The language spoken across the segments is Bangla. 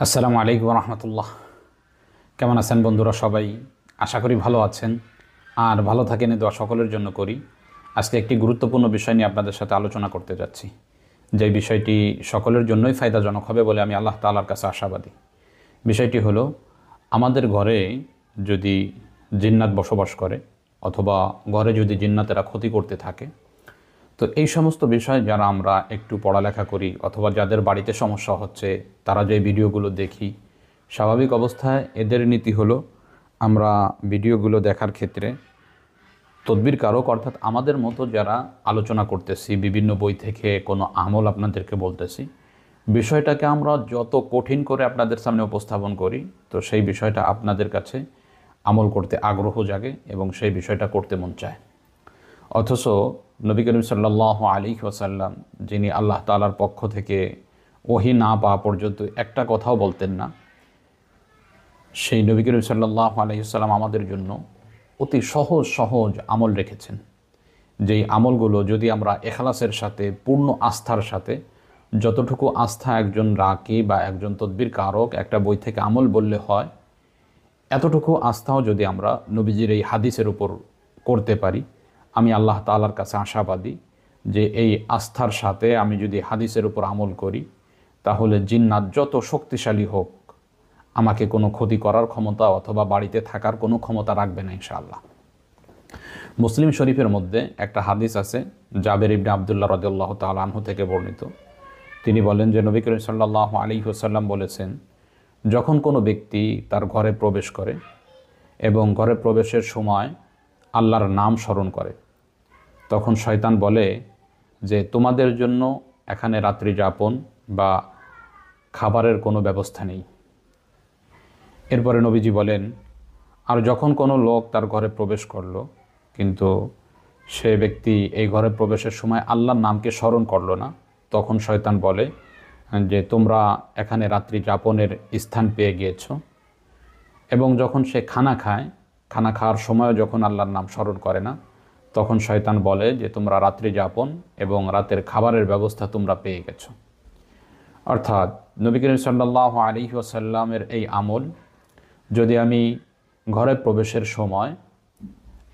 আসসালামু আলাইকুম রহমতুল্লাহ। কেমন আছেন বন্ধুরা? সবাই আশা করি ভালো আছেন আর ভালো থাকেন, এই দোয়া সকলের জন্য করি। আজকে একটি গুরুত্বপূর্ণ বিষয় নিয়ে আপনাদের সাথে আলোচনা করতে যাচ্ছি, যে বিষয়টি সকলের জন্যই ফায়দাজনক হবে বলে আমি আল্লাহ তাআলার কাছে আশাবাদী। বিষয়টি হলো, আমাদের ঘরে যদি জিন্নাত বসবাস করে অথবা ঘরে যদি জিন্নাতেরা ক্ষতি করতে থাকে, তো এই সমস্ত বিষয় যারা আমরা একটু পড়ালেখা করি অথবা যাদের বাড়িতে সমস্যা হচ্ছে, তারা যে ভিডিওগুলো দেখি, স্বাভাবিক অবস্থায় এদের নীতি হলো আমরা ভিডিওগুলো দেখার ক্ষেত্রে তদবির কারক অর্থাৎ আমাদের মতো যারা আলোচনা করতেছি, বিভিন্ন বই থেকে কোনো আমল আপনাদেরকে বলতেছি, বিষয়টাকে আমরা যত কঠিন করে আপনাদের সামনে উপস্থাপন করি, তো সেই বিষয়টা আপনাদের কাছে আমল করতে আগ্রহ জাগে এবং সেই বিষয়টা করতে মন চায়। অথচ নবী করিম সাল্লাল্লাহু আলাইহি ওয়াসাল্লাম, যিনি আল্লাহ তাআলার পক্ষ থেকে ওহী না পাওয়া পর্যন্ত একটা কথাও বলতেন না, সেই নবী করিম সাল্লাল্লাহু আলাইহি ওয়াসাল্লাম আমাদের জন্য অতি সহজ সহজ আমল রেখেছেন, যেই আমলগুলো যদি আমরা ইখলাসের সাথে, পূর্ণ আস্থার সাথে, যতটুকু আস্থা একজন রাকি বা একজন তদবির কারক একটা বই থেকে আমল বললে হয়, এতটুকু আস্থাও যদি আমরা নবীজির এই হাদিসের উপর করতে পারি, আমি আল্লাহ তাআলার কাছে আশাবাদী যে এই আস্থার সাথে আমি যদি হাদিসের উপর আমল করি, তাহলে জিন্নাত যত শক্তিশালী হোক আমাকে কোনো ক্ষতি করার ক্ষমতা অথবা বাড়িতে থাকার কোনো ক্ষমতা রাখবে না ইনশাআল্লাহ। মুসলিম শরীফের মধ্যে একটা হাদিস আছে, জাবের ইবনে আবদুল্লাহ রাদিয়াল্লাহু তাআলা আনহু থেকে বর্ণিত। তিনি বলেন যে নবী করিম সাল্লাল্লাহু আলাইহি ওয়াসাল্লাম বলেছেন, যখন কোনো ব্যক্তি তার ঘরে প্রবেশ করে এবং ঘরে প্রবেশের সময় আল্লাহর নাম স্মরণ করে, তখন শয়তান বলে যে তোমাদের জন্য এখানে রাত্রি যাপন বা খাবারের কোনো ব্যবস্থা নেই। এরপরে নবীজি বলেন, আর যখন কোনো লোক তার ঘরে প্রবেশ করলো কিন্তু সে ব্যক্তি এই ঘরে প্রবেশের সময় আল্লাহর নামকে স্মরণ করলো না, তখন শয়তান বলে যে তোমরা এখানে রাত্রি যাপনের স্থান পেয়ে গিয়েছো। এবং যখন সে খানা খায়, খানা খাওয়ার সময়ও যখন আল্লাহর নাম স্মরণ করে না, তখন শয়তান বলে যে তোমরা রাত্রি যাপন এবং রাতের খাবারের ব্যবস্থা তোমরা পেয়ে গেছো। অর্থাৎ নবী করিম সাল্লাল্লাহু আলাইহি ওয়াসাল্লামের এই আমল যদি আমি ঘরে প্রবেশের সময়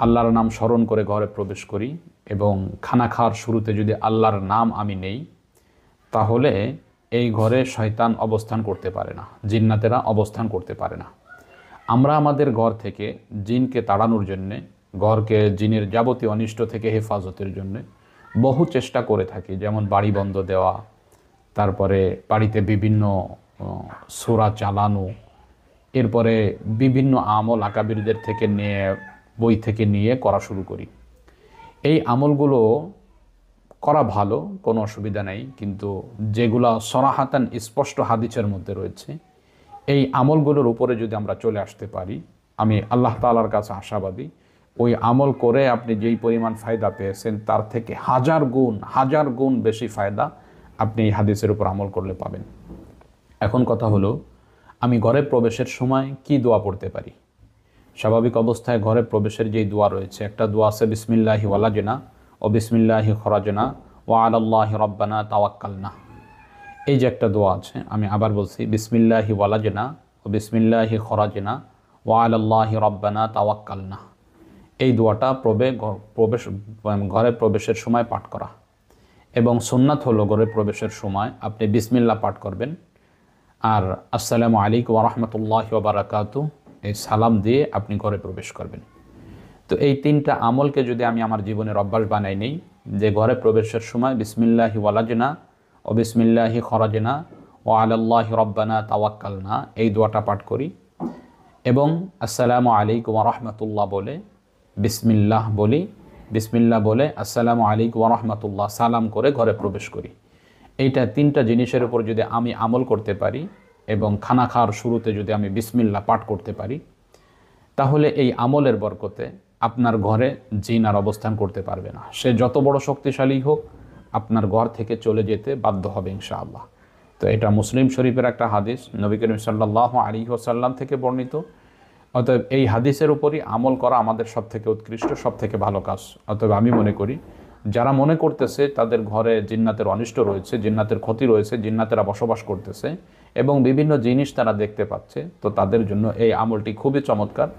আল্লাহর নাম স্মরণ করে ঘরে প্রবেশ করি এবং খানা খাওয়ার শুরুতে যদি আল্লাহর নাম আমি নেই, তাহলে এই ঘরে শয়তান অবস্থান করতে পারে না, জিন্নাতেরা অবস্থান করতে পারে না। আমরা আমাদের ঘর থেকে জিনকে তাড়ানোর জন্যে, ঘরকে জিনের যাবতীয় অনিষ্ট থেকে হেফাজতের জন্য বহু চেষ্টা করে থাকি, যেমন বাড়ি বন্ধ দেওয়া, তারপরে বাড়িতে বিভিন্ন সূরা চালানো, এরপরে বিভিন্ন আমল আকাবিরদের থেকে নিয়ে, বই থেকে নিয়ে করা শুরু করি। এই আমলগুলো করা ভালো, কোনো অসুবিধা নেই, কিন্তু যেগুলো সরাহাতান স্পষ্ট হাদিসের মধ্যে রয়েছে, এই আমলগুলোর উপরে যদি আমরা চলে আসতে পারি, আমি আল্লাহ তাআলার কাছে আশাবাদী ওই আমল করে আপনি যেই পরিমাণ ফায়দা পেয়েছেন তার থেকে হাজার গুণ বেশি ফায়দা আপনি এই হাদিসের উপর আমল করলে পাবেন। এখন কথা হলো, আমি ঘরে প্রবেশের সময় কি দোয়া পড়তে পারি? স্বাভাবিক অবস্থায় ঘরে প্রবেশের যেই দোয়া রয়েছে, একটা দোয়া আছে বিসমিল্লাহি ওয়ালাজনা ও বিসমিল্লাহি খরাজনা ওয়া আলাল্লাহি রাব্বানা তাওয়াক্কালনা। এই যে একটা দোয়া আছে, আমি আবার বলছি, বিসমিল্লাহি ওয়ালাজনা ও বিসমিল্লাহি খরাজনা ওয়া আলাল্লাহি রাব্বানা তাওয়াক্কালনা। এই দোয়াটা ঘরে প্রবেশের সময় পাঠ করা, এবং সুন্নাত হলো ঘরে প্রবেশের সময় আপনি বিসমিল্লাহ পাঠ করবেন আর আসসালামু আলাইকুম ওয়া রাহমাতুল্লাহি ওয়া বারাকাতুহু এই সালাম দিয়ে আপনি ঘরে প্রবেশ করবেন। তো এই তিনটা আমলকে যদি আমি আমার জীবনের অভ্যাস বানাই নেই, যে ঘরে প্রবেশের সময় বিসমিল্লাহি ওয়ালাজনা ও বিসমিল্লাহি খরাজনা ওয়া আলাল্লাহি রাব্বানা তাওয়াক্কালনা এই দোয়াটা পাঠ করি, এবং আসসালামু আলাইকুম ওয়া রাহমাতুল্লাহ বলে বিসমিল্লাহ বলে আসসালামু আলাইকুম ওয়া রাহমাতুল্লাহ সালাম করে ঘরে প্রবেশ করি, এইটা তিনটা জিনিসের উপর যদি আমি আমল করতে পারি এবং খানা খাওয়ার শুরুতে যদি আমি বিসমিল্লাহ পাঠ করতে পারি, তাহলে এই আমলের বরকতে আপনার ঘরে জিন আর অবস্থান করতে পারবে না। সে যত বড় শক্তিশালী হোক, আপনার ঘর থেকে চলে যেতে বাধ্য হবে ইনশাআল্লাহ। তো এটা মুসলিম শরীফের একটা হাদিস, নবী করিম সাল্লাল্লাহু আলাইহি ওয়াসাল্লাম থেকে বর্ণিত। অতএব এই হাদিসের উপরই আমল করা আমাদের সব থেকে উৎকৃষ্ট, সব থেকে ভালো কাজ। অতএব আমি মনে করি, যারা মনে করতেছে তাদের ঘরে জিন্নাতের অনিষ্ট রয়েছে, জিন্নাতের ক্ষতি রয়েছে, জিন্নাতেরা বসবাস করতেছে, এবং বিভিন্ন জিনিস তারা দেখতে পাচ্ছে, তো তাদের জন্য এই আমলটি খুবই চমৎকার।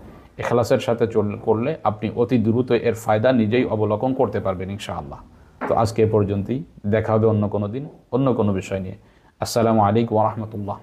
ইখলাসের সাথে করলে আপনি অতি দ্রুত এর ফায়দা নিজেই অবলোকন করতে পারবেন ইনশাআল্লাহ। তো আজকে এ পর্যন্তই, দেখা হবে অন্য কোনো দিন অন্য কোনো বিষয় নিয়ে। আসসালামু আলাইকুম ওয়া রাহমাতুল্লাহ।